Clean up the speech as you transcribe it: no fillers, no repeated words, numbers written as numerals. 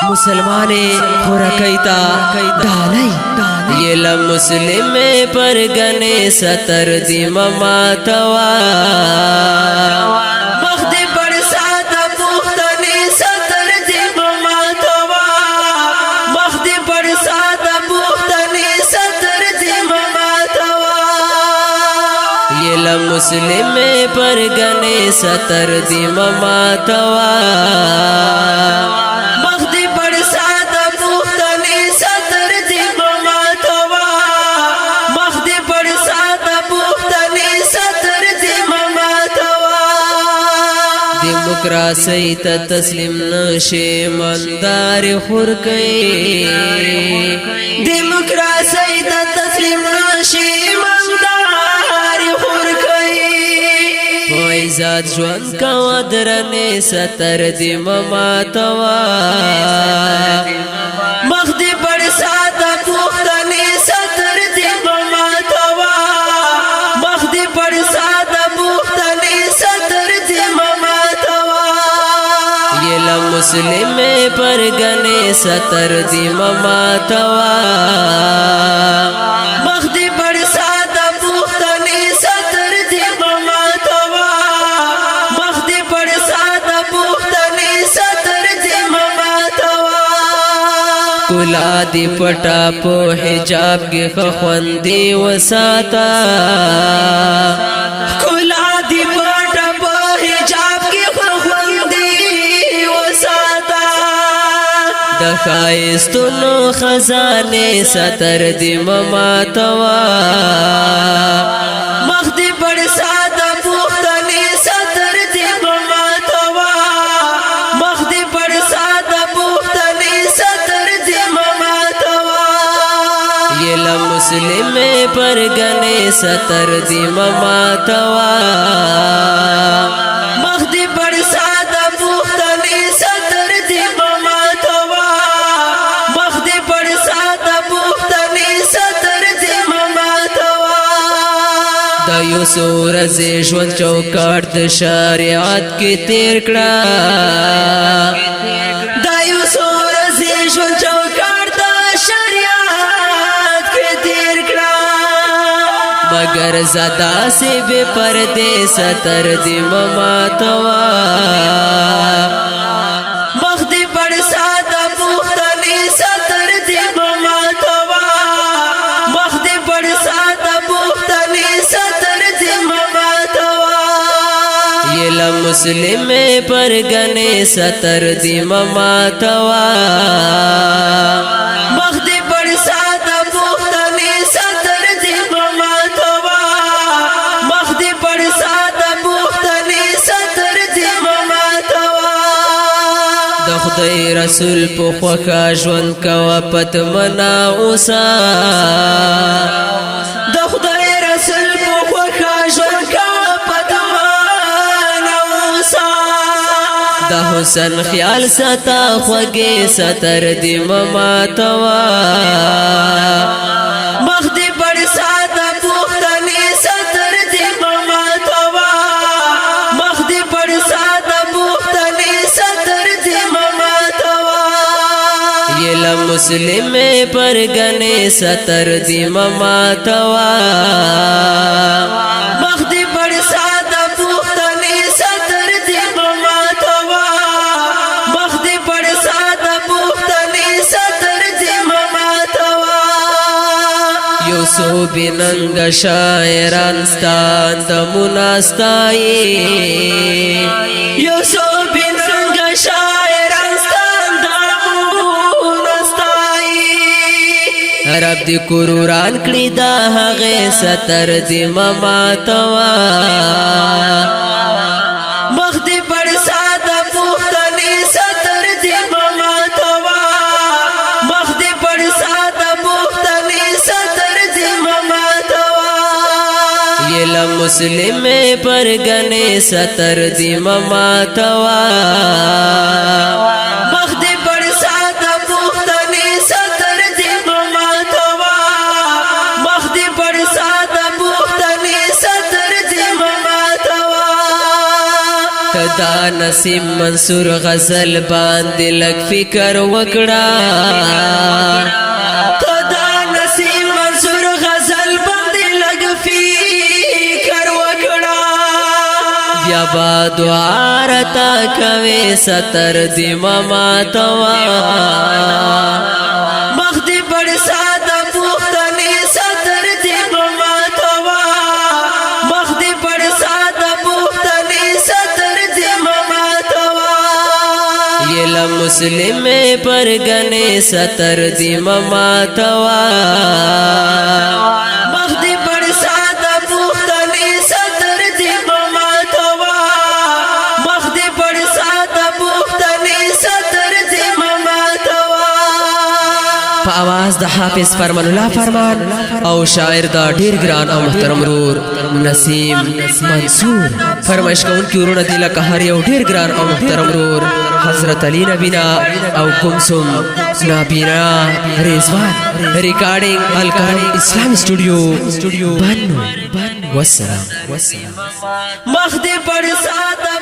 مسلمانے خورکیتا ڈالی یہ مسلم پر گنے ستر دی مماتوا مخد پر ساتا پختنی ستر دی مماتوا مخد پر ساتا پختنی ستر دی مماتوا یہ مسلم پر گنے ستر دی مماتوا دیموکراسی تا تسلیم نشے مندار خورکئی دیموکراسی تا تسلیم نشے مندار خورکئی عزت جوان کا ودرنے ستر دی مماتوا مخدی پر ساتا پختنی ستر دی مماتوا مخدی پر ساتا پختنی ستر دی مسلم پر گنے ستر دی مماتوا مخدی پر ساتا پختنی ستر دی مماتوا مخدی پر ساتا پختنی ستر دی مماتوا کلا دی پٹا پو حجاب کی خخوندی وساتا کلا دی پٹا پو حجاب کی خائستونو خزانے ستر دی مماتوا مخدی پر ساتا پختنی ستر دی مماتوا مخدی پر ساتا پختنی ستر دی مماتوا یہ مسلم پر گنے ستر دی مماتوا مخدی پر ساتا پختنی ستر دی یو سورز ژوند چوکاټ د شریعت کې تیر کړه دا یو سورز ژوند چوکاټ د شریعت کې تیر کړه مگر زدا سے بے پردے ستر دی مماتوا مخدی پر ساتا پختنی ستر دی مماتوا مخدی پر ساتا پختنی ستر مسلم پر گنے ستر دی مماتوا مخدی پر ساتا پختنی ستر دی مماتوا مخدی پر ساتا پختنی ستر دی مماتوا د خدای رسول په خوښه ژوند کوه پتمنا اوسه د خدای رسول په خوښه ژوند کوه دا حسن خیال ستا خوږې ستر دی مماتوا مخدی پر ساتا پختنی ستر دی مماتوا مخدی پر ساتا پختنی ستر دی مماتوا یہ مسلم پر گنے ستر دی مماتوا مخدی پر ساتا پختنی ستر دی مماتوا مخدی پر ساتا پختنی ستر دی مماتوا یو سو بننگ شاعران ستان دمونا ستائی یو سو بننگ شاعران ستان دمونا ستائی رب دی قروران کړي دا هغه ستر دی مماتوا مخدی پر ساتا پختنی ستر دی مماتوا مخدی پر ساتا پختنی ستر دی مماتوا یہ مسلم پر گنے ستر دی مماتوا مخدی پر ساتا پختنی ستر دی مماتوا مخدی پر ساتا پختنی ستر دی مماتوا دا نسیم منصور غزل باندې لګ فکر وکړه دا نسیم منصور غزل باندې لګ فکر وکړه بیا با دعا رتا کوي ستر دی ماما توا مخ دې بڑ ساده پوښتنې ستر دی ماما توا مخ دې بڑ ساده پوښتنې ستر دی ماما توا یلا مسلم پر گنے ستر دی ماما توا مخ دې بڑ ساده پوښتنې ستر دی ماما توا مخ دې بڑ ساده پوښتنې ستر دی ماما توا په आवाज د حافظ فرمان الله فرمان او شاعر دا ډیر ګران او محترم رور نسیم منصور فرمایش کوونکی ورونه دی لکه هر یو ډیر ګران او محترم رور حضرت علی نبینا او کومسوم نابینا رضوان ریکارډینګ الکرم اسلام سټوډیو بنو والسلام مخ دې پر ساده